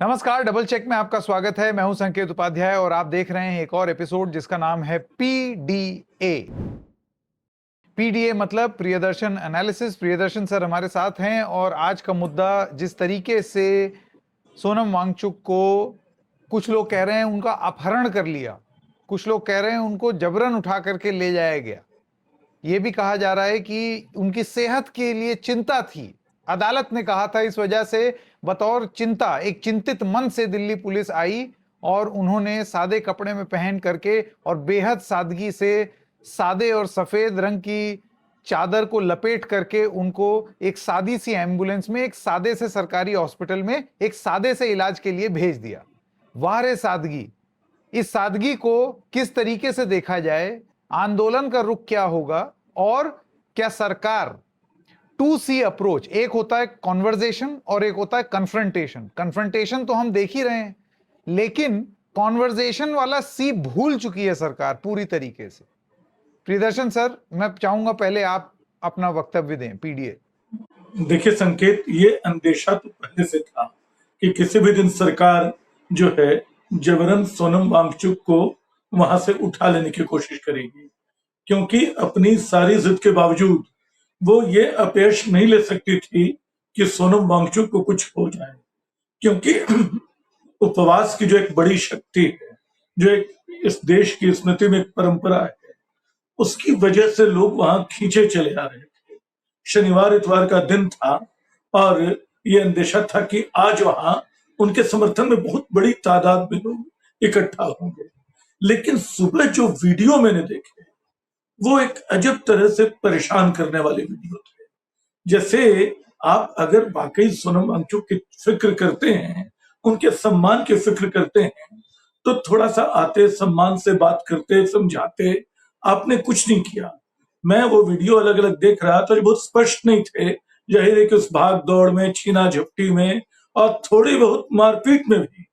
नमस्कार, double check में आपका स्वागत है। मैं हूं संकेत उपाध्याय और आप देख रहे हैं एक और एपिसोड जिसका नाम है पीडीए। पीडीए मतलब प्रियदर्शन एनालिसिस। प्रियदर्शन सर हमारे साथ हैं और आज का मुद्दा जिस तरीके से सोनम वांगचुक को कुछ लोग कह रहे हैं उनका अपहरण कर लिया, कुछ लोग कह रहे हैं उनको जबरन उठा करके ले जाया गया, ये भी कहा जा रहा है कि उनकी सेहत के लिए चिंता थी। अदालत ने कहा था इस वजह से बतौर चिंता, एक चिंतित मन से दिल्ली पुलिस आई और उन्होंने सादे कपड़े में पहन करके और बेहद सादगी से सादे और सफेद रंग की चादर को लपेट करके उनको एक सादी सी एम्बुलेंस में एक सादे से सरकारी हॉस्पिटल में एक सादे से इलाज के लिए भेज दिया। वाह रे सादगी! इस सादगी को किस तरीके से देखा जाए, आंदोलन का रुख क्या होगा और क्या सरकार 2C अप्रोच, एक होता है कॉन्वर्जेशन और एक होता है कन्फ्रंटेशन। कन्फ्रंटेशन तो हम देख ही रहे हैं, लेकिन कॉन्वर्जेशन वाला सी भूल चुकी है सरकार पूरी तरीके से। प्रियदर्शन सर, मैं चाहूंगा पहले आप अपना वक्तव्य दें पीडीए। देखिए संकेत, ये अंदेशा तो पहले से था कि किसी भी दिन सरकार जो है जबरन सोनम वांगचुक को वहां से उठा लेने की कोशिश करेगी, क्योंकि अपनी सारी जिद के बावजूद वो ये अपयश नहीं ले सकती थी कि सोनम वांगचुक को कुछ हो जाए, क्योंकि उपवास की जो एक बड़ी शक्ति है, जो एक इस देश की स्मृति में एक परंपरा है, उसकी वजह से लोग वहां खींचे चले आ रहे थे। शनिवार इतवार का दिन था और ये अंदेशा था कि आज वहां उनके समर्थन में बहुत बड़ी तादाद में लोग इकट्ठा होंगे। लेकिन सुबह जो वीडियो मैंने देखे वो एक अजब तरह से परेशान करने वाले वीडियो थे। जैसे आप अगर वाकई सोनम वांगचुक की फिक्र करते हैं, उनके सम्मान की फिक्र करते हैं, तो थोड़ा सा आते, सम्मान से बात करते, समझाते। आपने कुछ नहीं किया। मैं वो वीडियो अलग अलग देख रहा था, जो बहुत स्पष्ट नहीं थे। जाहिर है कि उस भाग दौड़ में, छीना झपटी में और थोड़ी बहुत मारपीट में भी,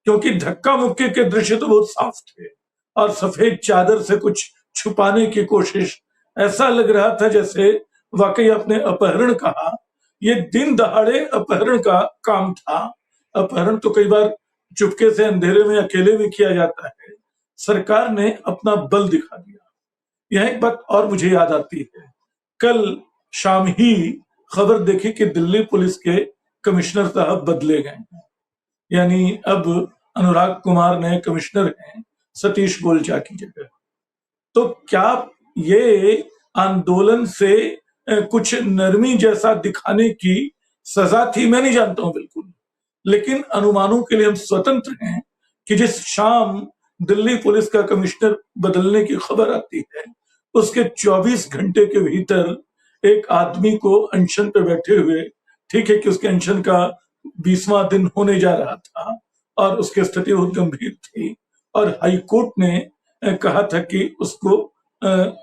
क्योंकि धक्का मुक्की के दृश्य तो बहुत साफ थे और सफेद चादर से कुछ छुपाने की कोशिश, ऐसा लग रहा था जैसे वाकई आपने अपहरण कहा, ये दिन दहाड़े अपहरण का काम था। अपहरण तो कई बार चुपके से अंधेरे में अकेले में किया जाता है। सरकार ने अपना बल दिखा दिया। यह एक बात और मुझे याद आती है, कल शाम ही खबर देखी कि दिल्ली पुलिस के कमिश्नर साहब बदले गए हैं। यानी अब अनुराग कुमार नए कमिश्नर हैं सतीश गोलचा की जगह। तो क्या ये आंदोलन से कुछ नरमी जैसा दिखाने की सजा थी? मैं नहीं जानता हूं बिल्कुल, लेकिन अनुमानों के लिए हम स्वतंत्र हैं कि जिस शाम दिल्ली पुलिस का कमिश्नर बदलने की खबर आती है, उसके 24 घंटे के भीतर एक आदमी को अनशन पे बैठे हुए, ठीक है कि उसके अनशन का 20वां दिन होने जा रहा था और उसकी स्थिति बहुत गंभीर थी और हाईकोर्ट ने कहा था कि उसको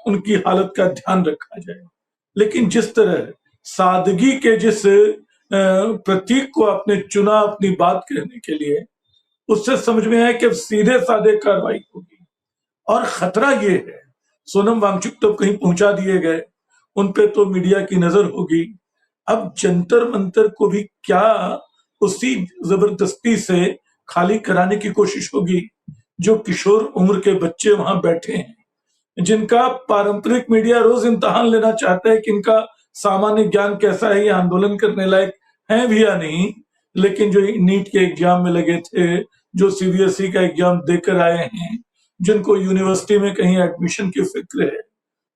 उनकी हालत का ध्यान रखा जाए। लेकिन जिस तरह सादगी के जिस प्रतीक को आपने चुना अपनी बात कहने के लिए, उससे समझ में आया कि अब सीधे साधे कार्रवाई होगी। और खतरा ये है, सोनम वांगचुक तो कहीं पहुंचा दिए गए, उन पे तो मीडिया की नजर होगी। अब जंतर मंतर को भी क्या उसी जबरदस्ती से खाली कराने की कोशिश होगी? जो किशोर उम्र के बच्चे वहां बैठे हैं, जिनका पारंपरिक मीडिया रोज इम्तिहान लेना चाहता है कि इनका सामान्य ज्ञान कैसा है, ये आंदोलन करने लायक है भी या नहीं। लेकिन जो नीट के एग्जाम में लगे थे, जो सीबीएसई का एग्जाम देकर आए हैं, जिनको यूनिवर्सिटी में कहीं एडमिशन की फिक्र है,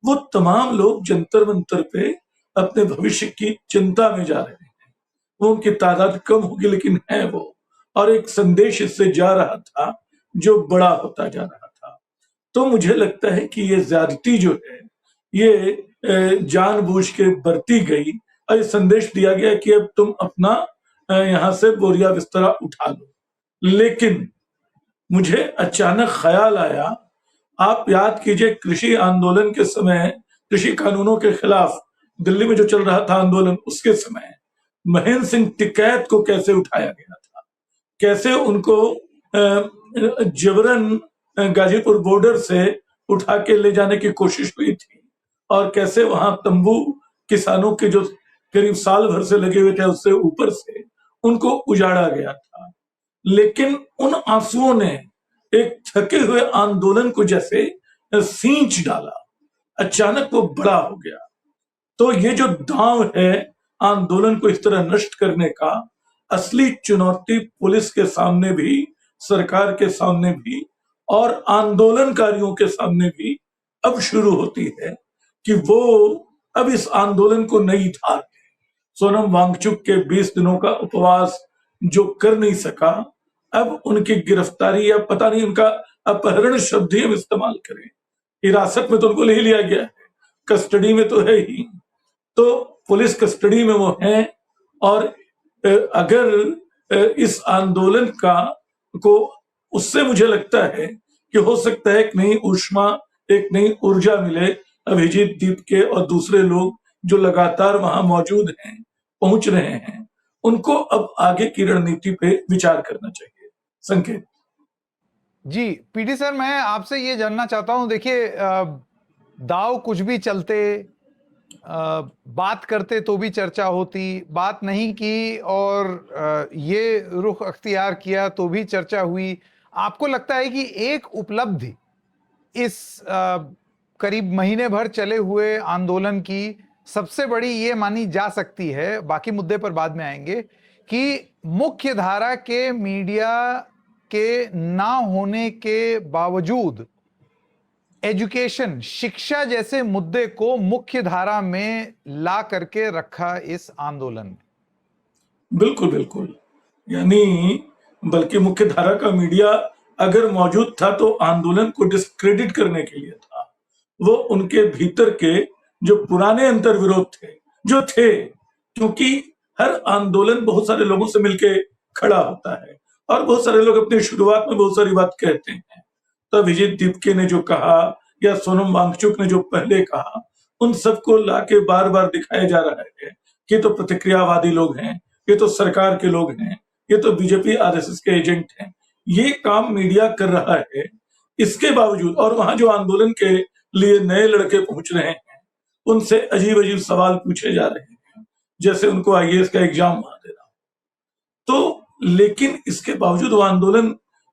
वो तमाम लोग जंतर मंतर पे अपने भविष्य की चिंता में जा रहे हैं। वो उनकी तादाद कम होगी लेकिन है वो, और एक संदेश इससे जा रहा था जो बड़ा होता जा रहा था। तो मुझे लगता है कि ये ज्यादती जो है, ये जानबूझ के बरती गई और ये संदेश दिया गया कि अब तुम अपना यहां से बोरिया बिस्तरा उठा लो। लेकिन मुझे अचानक ख्याल आया, आप याद कीजिए कृषि आंदोलन के समय, कृषि कानूनों के खिलाफ दिल्ली में जो चल रहा था आंदोलन, उसके समय महेंद्र सिंह टिकैत को कैसे उठाया गया था, कैसे उनको जबरन गाजीपुर बॉर्डर से उठा के ले जाने की कोशिश हुई थी और कैसे वहां तंबू किसानों के जो करीब साल भर से लगे हुए थे उससे ऊपर से उनको उजाड़ा गया था। लेकिन उन आंसुओं ने एक थके हुए आंदोलन को जैसे सींच डाला, अचानक वो बड़ा हो गया। तो ये जो दांव है आंदोलन को इस तरह नष्ट करने का, असली चुनौती पुलिस के सामने भी, सरकार के सामने भी और आंदोलनकारियों के सामने भी अब शुरू होती है कि वो अब इस आंदोलन को नई धार दें। सोनम वांगचुक के 20 दिनों का उपवास जो कर नहीं सका, अब उनकी गिरफ्तारी या पता नहीं उनका अपहरण शब्द ही हम इस्तेमाल करें, हिरासत में तो उनको ले लिया गया है, कस्टडी में तो है ही, तो पुलिस कस्टडी में वो हैं। और अगर इस आंदोलन को उससे मुझे लगता है कि हो सकता है एक नई ऊष्मा, एक नई ऊर्जा मिले अभिजीत दीपके और दूसरे लोग जो लगातार वहां मौजूद हैं, पहुंच रहे हैं, उनको अब आगे की रणनीति पे विचार करना चाहिए। संकेत जी पीडी सर, मैं आपसे ये जानना चाहता हूं, देखिए दाव कुछ भी चलते, बात करते तो भी चर्चा होती, बात नहीं की और ये रुख अख्तियार किया तो भी चर्चा हुई। आपको लगता है कि एक उपलब्धि इस करीब महीने भर चले हुए आंदोलन की सबसे बड़ी ये मानी जा सकती है, बाकी मुद्दे पर बाद में आएंगे, कि मुख्य धारा के मीडिया के ना होने के बावजूद एजुकेशन, शिक्षा जैसे मुद्दे को मुख्य धारा में ला करके रखा इस आंदोलन में? बिल्कुल बिल्कुल, यानी बल्कि मुख्य धारा का मीडिया अगर मौजूद था तो आंदोलन को डिस्क्रेडिट करने के लिए था। वो उनके भीतर के जो पुराने अंतर्विरोध थे, जो थे, क्योंकि हर आंदोलन बहुत सारे लोगों से मिलके खड़ा होता है और बहुत सारे लोग अपनी शुरुआत में बहुत सारी बात कहते हैं। तो अभिजीत दीपके ने जो कहा या सोनम वांगचुक ने जो पहले कहा, उन सबको लाके बार बार दिखाया जा रहा है कि तो प्रतिक्रियावादी लोग हैं, ये तो सरकार के लोग हैं, ये तो बीजेपी आरएसएस के एजेंट हैं। ये काम मीडिया कर रहा है, इसके बावजूद, और वहां जो आंदोलन के लिए नए लड़के पहुंच रहे हैं, उनसे अजीब अजीब सवाल पूछे जा रहे हैं, जैसे उनको आईएएस का एग्जाम वहां देना। तो लेकिन इसके बावजूद वो आंदोलन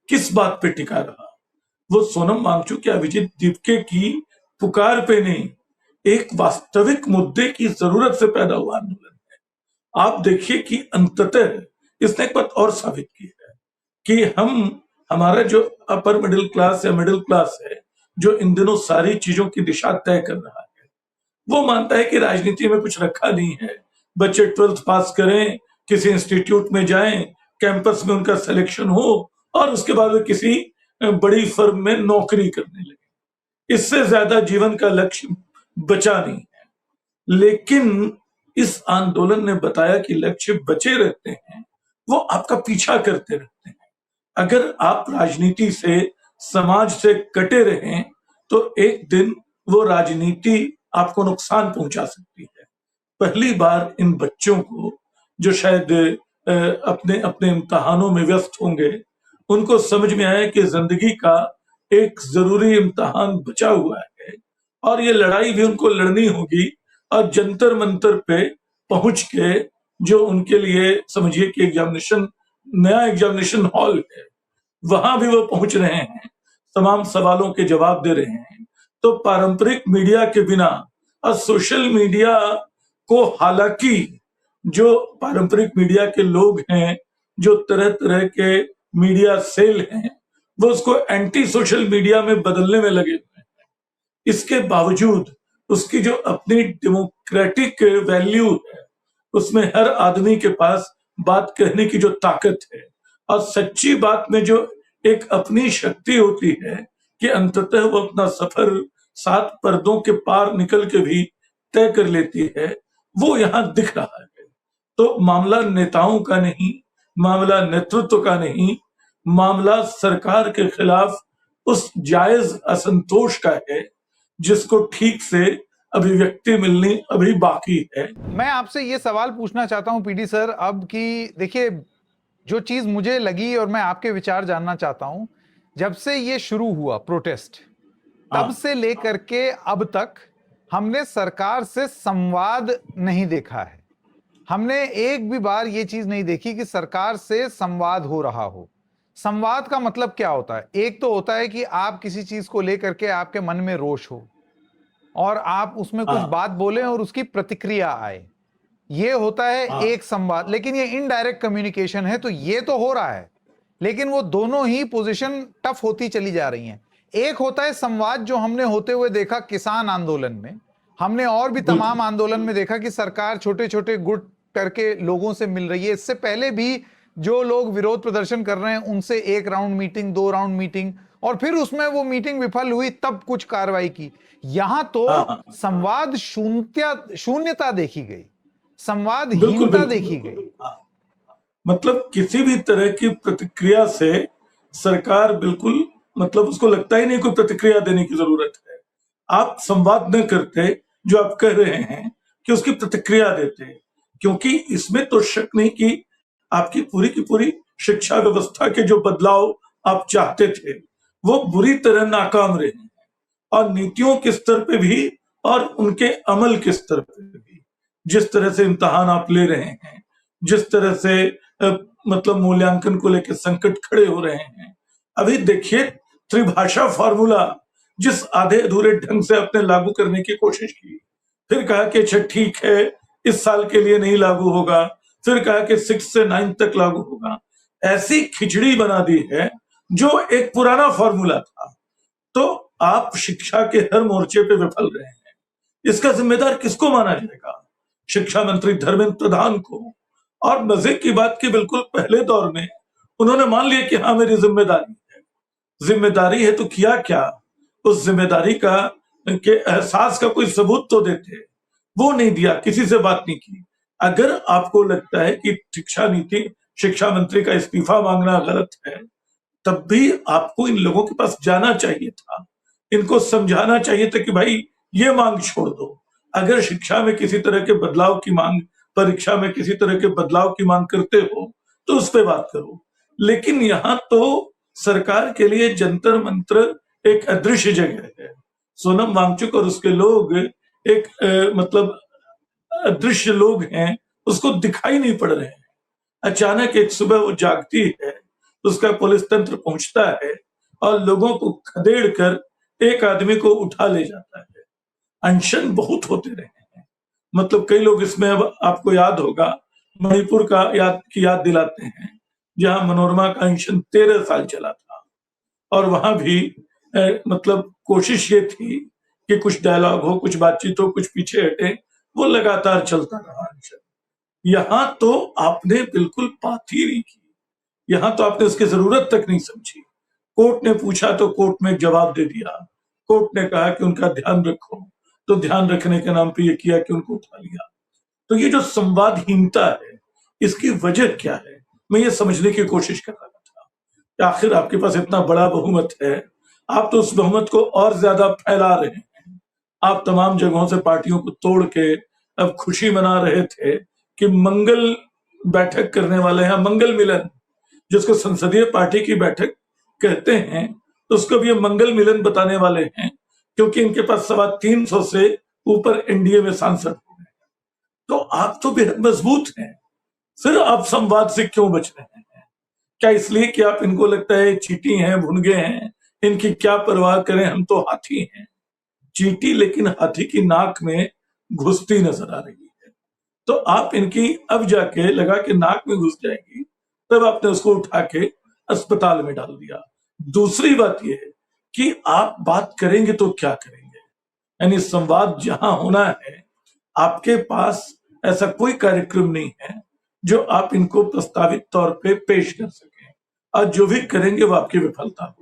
किस बात पे टिका रहा? वो सोनम वांगचुक या अभिजीत दीपके की पुकार पे नहीं, एक वास्तविक मुद्दे की जरूरत से पैदा हुआ आंदोलन है। आप देखिए कि अंततः इसने एक बात और साबित की है कि हमारा जो अपर मिडिल क्लास या मिडिल क्लास है, जो इन दिनों सारी चीजों की दिशा तय कर रहा है, वो मानता है कि राजनीति में कुछ रखा नहीं है। बच्चे 12th पास करें, किसी इंस्टीट्यूट में जाएं, कैंपस में उनका सिलेक्शन हो और उसके बाद वे किसी बड़ी फर्म में नौकरी करने लगे। इससे ज्यादा जीवन का लक्ष्य बचा नहीं है। लेकिन इस आंदोलन ने बताया कि लक्ष्य बचे रहते हैं, वो आपका पीछा करते रहते हैं। अगर आप राजनीति से, समाज से कटे रहें तो एक दिन वो राजनीति आपको नुकसान पहुंचा सकती है। पहली बार इन बच्चों को जो शायद अपने अपने इम्तिहानों में व्यस्त होंगे, उनको समझ में आया कि जिंदगी का एक जरूरी इम्तिहान बचा हुआ है और ये लड़ाई भी उनको लड़नी होगी। और जंतर मंतर पे पहुंच के जो उनके लिए समझिए कि एग्जामिनेशन, नया एग्जामिनेशन हॉल है, वहां भी वो पहुंच रहे हैं, तमाम सवालों के जवाब दे रहे हैं। तो पारंपरिक मीडिया के बिना और सोशल मीडिया को, हालांकि जो पारंपरिक मीडिया के लोग हैं, जो तरह तरह के मीडिया सेल हैं, वो उसको एंटी सोशल मीडिया में बदलने में लगे हुए हैं। इसके बावजूद उसकी जो अपनी डेमोक्रेटिक वैल्यू है, उसमें हर आदमी के पास बात कहने की जो ताकत है और सच्ची बात में जो एक अपनी शक्ति होती है कि अंततः वो अपना सफर 7 पर्दों के पार निकल के भी तय कर लेती है, वो यहां दिख रहा है। तो मामला नेताओं का नहीं, मामला नेतृत्व का नहीं, मामला सरकार के खिलाफ उस जायज असंतोष का है जिसको ठीक से अभिव्यक्ति मिलनी अभी बाकी है। मैं आपसे ये सवाल पूछना चाहता हूं पीडी सर अब, कि देखिए जो चीज मुझे लगी और मैं आपके विचार जानना चाहता हूं, जब से ये शुरू हुआ प्रोटेस्ट, तब से लेकर के अब तक हमने सरकार से संवाद नहीं देखा है। हमने एक भी बार ये चीज नहीं देखी कि सरकार से संवाद हो रहा हो। संवाद का मतलब क्या होता है? एक तो होता है कि आप किसी चीज को लेकर के आपके मन में रोष हो और आप उसमें कुछ हाँ बात बोले और उसकी प्रतिक्रिया आए, ये होता है हाँ एक संवाद। लेकिन ये इनडायरेक्ट कम्युनिकेशन है, तो ये तो हो रहा है, लेकिन वो दोनों ही पोजीशन टफ होती चली जा रही हैं। एक होता है संवाद जो हमने होते हुए देखा किसान आंदोलन में, हमने और भी तमाम बिल्कुल आंदोलन में देखा कि सरकार छोटे छोटे गुट करके लोगों से मिल रही है। इससे पहले भी जो लोग विरोध प्रदर्शन कर रहे हैं उनसे 1 राउंड मीटिंग, 2 राउंड मीटिंग, और फिर उसमें वो मीटिंग विफल हुई तब कुछ कार्रवाई की। यहां तो हाँ हाँ संवाद शून्यता देखी गई, बिल्कुल संवादहीनता बिल्कुल देखी बिल्कुल गई। हाँ। मतलब किसी भी तरह की प्रतिक्रिया से सरकार बिल्कुल मतलब उसको लगता ही नहीं कोई प्रतिक्रिया देने की जरूरत है। आप संवाद न करते जो आप कह रहे हैं कि उसकी प्रतिक्रिया देते, क्योंकि इसमें तो शक नहीं कि आपकी पूरी की पूरी शिक्षा व्यवस्था के जो बदलाव आप चाहते थे वो बुरी तरह नाकाम रहे हैं, और नीतियों के स्तर पे भी और उनके अमल के स्तर पे भी। जिस तरह से इम्तिहान आप ले रहे हैं, जिस तरह से मतलब मूल्यांकन को लेकर संकट खड़े हो रहे हैं। अभी देखिए त्रिभाषा फॉर्मूला जिस आधे अधूरे ढंग से अपने लागू करने की कोशिश की, फिर कहा कि अच्छा ठीक है इस साल के लिए नहीं लागू होगा, फिर कहा कि 6 से 9 तक लागू होगा। ऐसी खिचड़ी बना दी है जो एक पुराना फॉर्मूला था। तो आप शिक्षा के हर मोर्चे पे विफल रहे हैं, इसका जिम्मेदार किसको माना जाएगा? शिक्षा मंत्री धर्मेंद्र प्रधान को। और मजे की बात कि बिल्कुल पहले दौर में उन्होंने मान लिया कि हाँ मेरी जिम्मेदारी है, जिम्मेदारी है तो किया क्या? उस जिम्मेदारी का के एहसास का कोई सबूत तो देते, वो नहीं दिया, किसी से बात नहीं की। अगर आपको लगता है कि शिक्षा नीति शिक्षा मंत्री का इस्तीफा मांगना गलत है, तब भी आपको इन लोगों के पास जाना चाहिए था, इनको समझाना चाहिए था कि भाई ये मांग छोड़ दो। अगर शिक्षा में किसी तरह के बदलाव की मांग, परीक्षा में किसी तरह के बदलाव की मांग करते हो तो उस पर बात करो। लेकिन यहाँ तो सरकार के लिए जंतर मंत्र एक अदृश्य जगह है। सोनम वांगचुक और उसके लोग एक मतलब अदृश्य लोग हैं, उसको दिखाई नहीं पड़ रहे हैं। अचानक एक सुबह वो जागती है, उसका पुलिस तंत्र पहुंचता है और लोगों को खदेड़ कर एक आदमी को उठा ले जाता है। अनशन बहुत होते रहे हैं, मतलब कई लोग इसमें, अब आपको याद होगा मणिपुर का याद दिलाते हैं, जहां मनोरमा का अनशन 13 साल चला था। और वहां भी मतलब कोशिश ये थी कि कुछ डायलॉग हो, कुछ बातचीत हो, कुछ पीछे हटे, वो लगातार चलता रहा अनशन। यहाँ तो आपने बिल्कुल बात ही नहीं की, यहाँ तो आपने उसकी जरूरत तक नहीं समझी। कोर्ट ने पूछा तो कोर्ट में जवाब दे दिया, कोर्ट ने कहा कि उनका ध्यान रखो, तो ध्यान रखने के नाम पे ये किया कि उनको उठा लिया। तो ये जो संवादहीनता है, इसकी वजह क्या है, मैं ये समझने की कोशिश कर रहा था कि आखिर आपके पास इतना बड़ा बहुमत है, आप तो उस बहुमत को और ज्यादा फैला रहे हैं। आप तमाम जगहों से पार्टियों को तोड़ के अब खुशी मना रहे थे कि मंगल बैठक करने वाले हैं, मंगल मिलन, जिसको संसदीय पार्टी की बैठक कहते हैं, तो उसको भी ये मंगल मिलन बताने वाले हैं, क्योंकि इनके पास 350 से ऊपर एनडीए में सांसद हो गए। तो आप तो बेहद मजबूत हैं, फिर आप संवाद से क्यों बच रहे हैं? क्या इसलिए कि आप इनको लगता है चींटी हैं, भुनगे हैं, इनकी क्या परवाह करें, हम तो हाथी हैं। चींटी लेकिन हाथी की नाक में घुसती नजर आ रही है, तो आप इनकी अब जाके लगा कि नाक में घुस जाएगी, तब आपने उसको उठा के अस्पताल में डाल दिया। दूसरी बात यह है कि आप बात करेंगे तो क्या करेंगे, यानी संवाद जहां होना है, आपके पास ऐसा कोई कार्यक्रम नहीं है जो आप इनको प्रस्तावित तौर पे पेश कर सकें, और जो भी करेंगे वो आपकी विफलता होगी।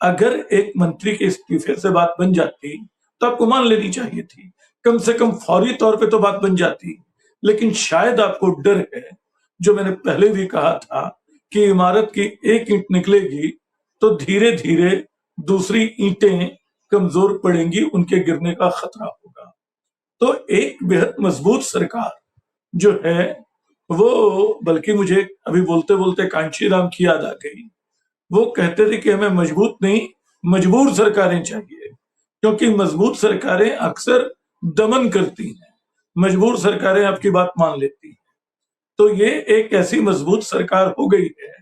अगर एक मंत्री के इस्तीफे से बात बन जाती तो आपको मान लेनी चाहिए थी, कम से कम फौरी तौर पे तो बात बन जाती। लेकिन शायद आपको डर है, जो मैंने पहले भी कहा था, कि इमारत की एक ईंट निकलेगी तो धीरे धीरे दूसरी ईंटें कमजोर पड़ेंगी, उनके गिरने का खतरा होगा। तो एक बेहद मजबूत सरकार जो है वो, बल्कि मुझे अभी बोलते बोलते कांची राम की याद आ गई, वो कहते थे कि हमें मजबूत नहीं मजबूर सरकारें चाहिए, क्योंकि मजबूत सरकारें अक्सर दमन करती हैं, मजबूर सरकारें आपकी बात मान लेती हैं। तो ये एक ऐसी मजबूत सरकार हो गई है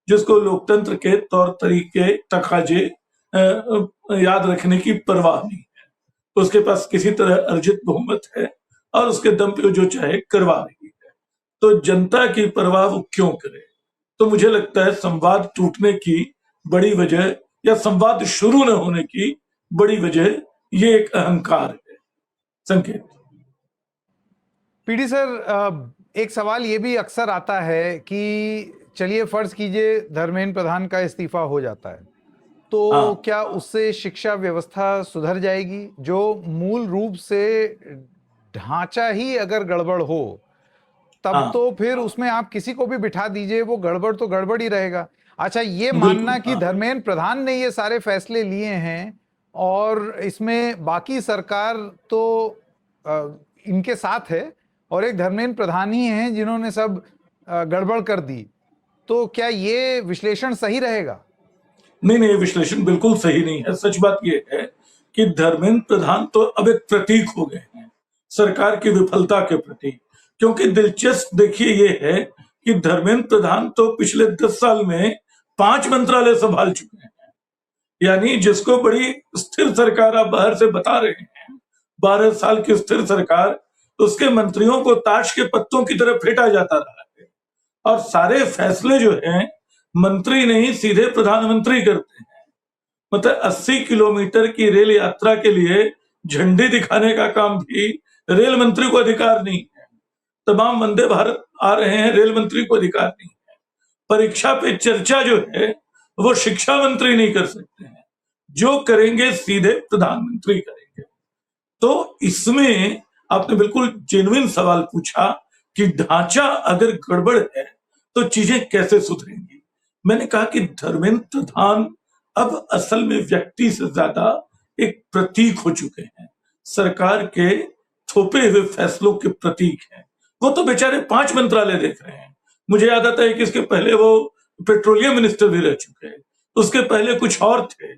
जिसको लोकतंत्र के तौर तरीके तकाजे याद रखने की परवाह नहीं है। उसके पास किसी तरह अर्जित बहुमत है और उसके दम पे जो चाहे करवा रही है, तो जनता की परवाह वो क्यों करे। तो मुझे लगता है संवाद टूटने की बड़ी वजह या संवाद शुरू न होने की बड़ी वजह ये एक अहंकार है। संकेत पीडी सर, एक सवाल ये भी अक्सर आता है कि चलिए फर्ज कीजिए धर्मेंद्र प्रधान का इस्तीफा हो जाता है, तो हाँ क्या उससे शिक्षा व्यवस्था सुधर जाएगी? जो मूल रूप से ढांचा ही अगर गड़बड़ हो, तब हाँ तो फिर उसमें आप किसी को भी बिठा दीजिए, वो गड़बड़ तो गड़बड़ ही रहेगा। अच्छा, ये मानना बिल्कुल कि हाँ धर्मेंद्र प्रधान ने ये सारे फैसले लिए हैं और इसमें बाकी सरकार तो इनके साथ है और एक धर्मेंद्र प्रधान ही हैं जिन्होंने सब गड़बड़ कर दी, तो क्या ये विश्लेषण सही रहेगा? नहीं नहीं, ये विश्लेषण बिल्कुल सही नहीं है। सच बात ये है कि धर्मेंद्र प्रधान तो अब एक प्रतीक हो गए हैं सरकार की विफलता के प्रति। क्योंकि दिलचस्प देखिए ये है कि धर्मेंद्र प्रधान तो पिछले 10 साल में 5 मंत्रालय संभाल चुके हैं। यानी जिसको बड़ी स्थिर सरकार आप बाहर से बता रहे हैं, 12 साल की स्थिर सरकार, उसके मंत्रियों को ताश के पत्तों की तरह फेंटा जाता रहा है और सारे फैसले जो हैं मंत्री नहीं सीधे प्रधानमंत्री करते हैं। मतलब 80 किलोमीटर की रेल यात्रा के लिए झंडी दिखाने का काम भी रेल मंत्री को अधिकार नहीं है। तमाम वंदे भारत आ रहे हैं, रेल मंत्री को अधिकार नहीं है। परीक्षा पे चर्चा जो है वो शिक्षा मंत्री नहीं कर सकते हैं, जो करेंगे सीधे प्रधानमंत्री करेंगे। तो इसमें आपने बिल्कुल जेन्युइन सवाल पूछा कि ढांचा अगर गड़बड़ है तो चीजें कैसे सुधरेंगी। मैंने कहा कि धर्मेंद्र प्रधान अब असल में व्यक्ति से ज्यादा एक प्रतीक हो चुके हैं, सरकार के थोपे हुए फैसलों के प्रतीक हैं। वो तो बेचारे 5 मंत्रालय देख रहे हैं। मुझे याद आता है कि इसके पहले वो पेट्रोलियम मिनिस्टर भी रह चुके हैं, उसके पहले कुछ और थे।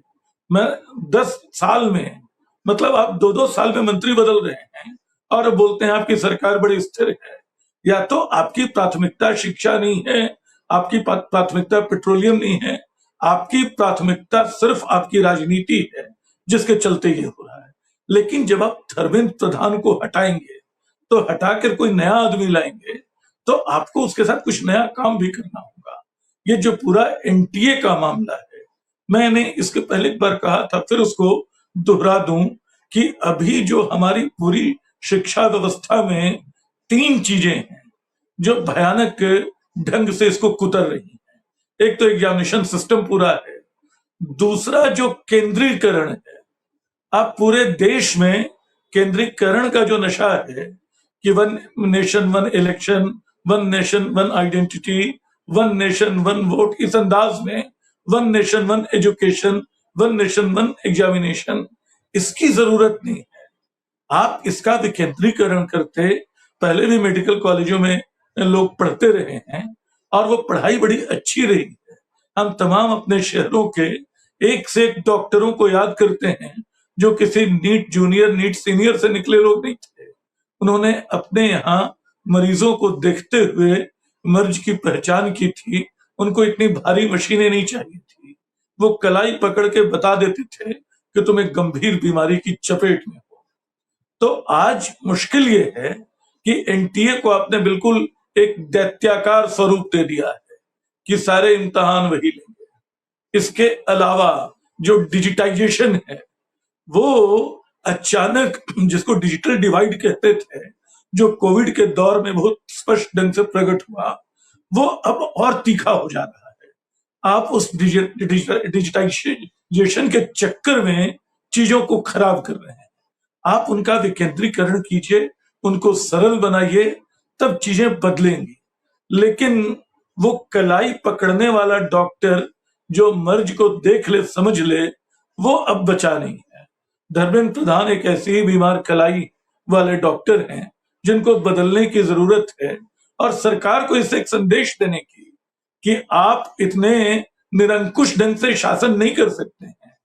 मैं 10 साल में, मतलब आप 2-2 साल में मंत्री बदल रहे हैं और बोलते हैं आपकी सरकार बड़ी स्थिर है। या तो आपकी प्राथमिकता शिक्षा नहीं है, आपकी प्राथमिकता पेट्रोलियम नहीं है, आपकी प्राथमिकता सिर्फ आपकी राजनीति है जिसके चलते ये हो रहा है। लेकिन जब आप धर्मेंद्र प्रधान को हटाएंगे तो हटाकर कोई नया आदमी लाएंगे तो आपको उसके साथ कुछ नया काम भी करना होगा। ये जो पूरा एनटीए का मामला है, मैंने इसके पहले एक बार कहा था, फिर उसको दोहरा दूं कि अभी जो हमारी पूरी शिक्षा व्यवस्था में 3 चीजें हैं जो भयानक ढंग से इसको कुतर रही हैं। एक तो एग्जामिनेशन सिस्टम पूरा है, दूसरा जो केंद्रीकरण है, आप पूरे देश में केंद्रीकरण का जो नशा है कि 1 nation 1 election, 1 nation 1 identity, 1 nation 1 vote, इस अंदाज में 1 नेशन 1 एजुकेशन, 1 नेशन 1 एग्जामिनेशन, इसकी जरूरत नहीं है। आप इसका विकेंद्रीकरण करते, पहले भी मेडिकल कॉलेजों में लोग पढ़ते रहे हैं और वो पढ़ाई बड़ी अच्छी रही है। हम तमाम अपने शहरों के एक से एक डॉक्टरों को याद करते हैं जो किसी नीट जूनियर, नीट सीनियर से निकले लोग नहीं थे। उन्होंने अपने यहाँ मरीजों को देखते हुए मर्ज की पहचान की थी। उनको इतनी भारी मशीनें नहीं चाहिए थी, वो कलाई पकड़ के बता देते थे कि तुम एक गंभीर बीमारी की चपेट में हो। तो आज मुश्किल ये है कि एनटीए को आपने बिल्कुल एक दैत्याकार स्वरूप दे दिया है कि सारे इम्तिहान वही लेंगे। इसके अलावा जो डिजिटाइजेशन है वो अचानक, जिसको डिजिटल डिवाइड कहते थे, जो कोविड के दौर में बहुत स्पष्ट ढंग से प्रकट हुआ, वो अब और तीखा हो जा रहा है। आप उस डिजिटाइजेशन के चक्कर में चीजों को खराब कर रहे हैं। आप उनका विकेंद्रीकरण कीजिए, उनको सरल बनाइए, तब चीजें बदलेंगी। लेकिन वो कलाई पकड़ने वाला डॉक्टर जो मर्ज को देख ले समझ ले, वो अब बचा नहीं है। धर्मेंद्र प्रधान एक ऐसी ही बीमार कलाई वाले डॉक्टर हैं जिनको बदलने की जरूरत है और सरकार को इससे एक संदेश देने की कि आप इतने निरंकुश ढंग से शासन नहीं कर सकते हैं।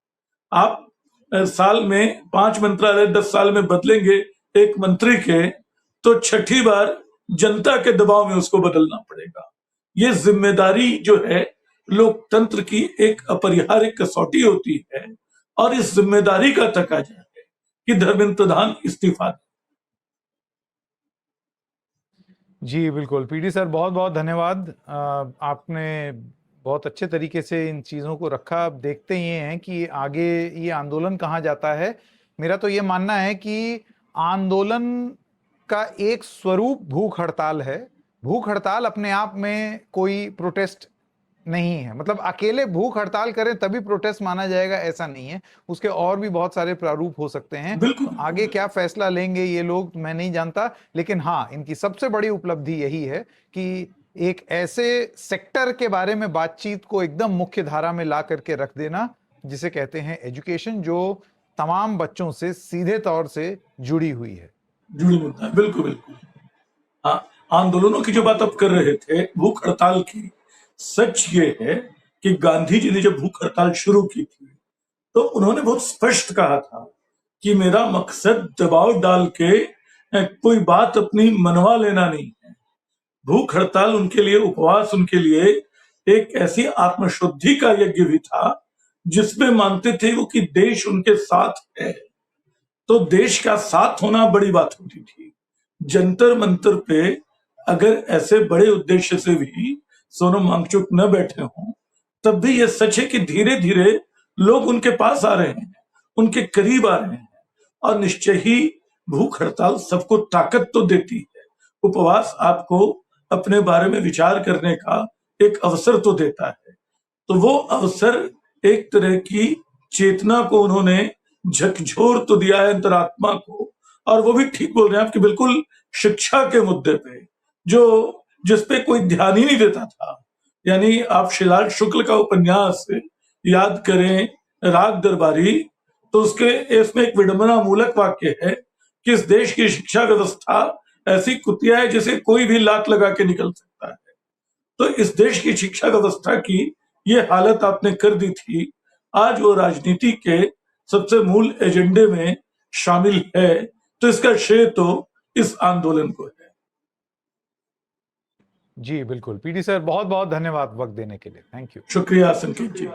आप साल में 5 मंत्रालय 10 साल में बदलेंगे एक मंत्री के, तो छठी बार जनता के दबाव में उसको बदलना पड़ेगा। ये जिम्मेदारी जो है लोकतंत्र की एक अपरिहार्य कसौटी होती है और इस जिम्मेदारी का तकाजा है कि धर्मेंद्र प्रधान इस्तीफा दें। जी बिल्कुल पीडी सर, बहुत बहुत धन्यवाद। आपने बहुत अच्छे तरीके से इन चीज़ों को रखा। अब देखते ही हैं कि आगे ये आंदोलन कहाँ जाता है। मेरा तो ये मानना है कि आंदोलन का एक स्वरूप भूख हड़ताल है। भूख हड़ताल अपने आप में कोई प्रोटेस्ट नहीं है, मतलब अकेले भूख हड़ताल करें तभी प्रोटेस्ट माना जाएगा ऐसा नहीं है। उसके और भी बहुत सारे प्रारूप हो सकते हैं। बिल्कुल। तो आगे क्या फैसला लेंगे ये लोग मैं नहीं जानता, लेकिन हाँ, इनकी सबसे बड़ी उपलब्धि यही है कि एक ऐसे सेक्टर के बारे में बातचीत को एकदम मुख्य धारा में ला करके रख देना जिसे कहते हैं एजुकेशन, जो तमाम बच्चों से सीधे तौर से जुड़ी हुई है। जुड़ी मुद्दा है, बिल्कुल बिल्कुल। हाँ, आंदोलनों की जो बात आप कर रहे थे, भूख हड़ताल की, सच ये है कि गांधी जी ने जब भूख हड़ताल शुरू की थी तो उन्होंने बहुत स्पष्ट कहा था कि मेरा मकसद दबाव डाल के कोई बात अपनी मनवा लेना नहीं है। भूख हड़ताल उनके लिए, उपवास उनके लिए एक ऐसी आत्मशुद्धि का यज्ञ भी था जिसमें मानते थे वो कि देश उनके साथ है। तो देश का साथ होना बड़ी बात होती थी। जंतर मंतर पे अगर ऐसे बड़े उद्देश्य से भी सोनम वांगचुक न बैठे हों, तब भी ये सच है कि धीरे धीरे लोग उनके पास आ रहे हैं, उनके करीब आ रहे हैं। और निश्चय ही भूख हड़ताल सबको ताकत तो देती है, उपवास आपको अपने बारे में विचार करने का एक अवसर तो देता है। तो वो अवसर, एक तरह की चेतना को उन्होंने झकझोर तो दिया है अंतरात्मा को। और वो भी ठीक बोल रहे हैं आप कि बिल्कुल शिक्षा के मुद्दे पे जो जिसपे कोई ध्यान ही नहीं देता था। यानी आप शिलाल शुक्ल का उपन्यास याद करें, राग दरबारी, तो उसके इसमें एक विडंबना मूलक वाक्य है कि इस देश की शिक्षा व्यवस्था ऐसी कुतिया है जिसे कोई भी लात लगा के निकल सकता है। तो इस देश की शिक्षा व्यवस्था की ये हालत आपने कर दी थी। आज वो राजनीति के सबसे मूल एजेंडे में शामिल है, तो इसका श्रेय तो इस आंदोलन को है। जी बिल्कुल पीडी सर, बहुत बहुत धन्यवाद वक्त देने के लिए। Thank you. शुक्रिया संकेत जी।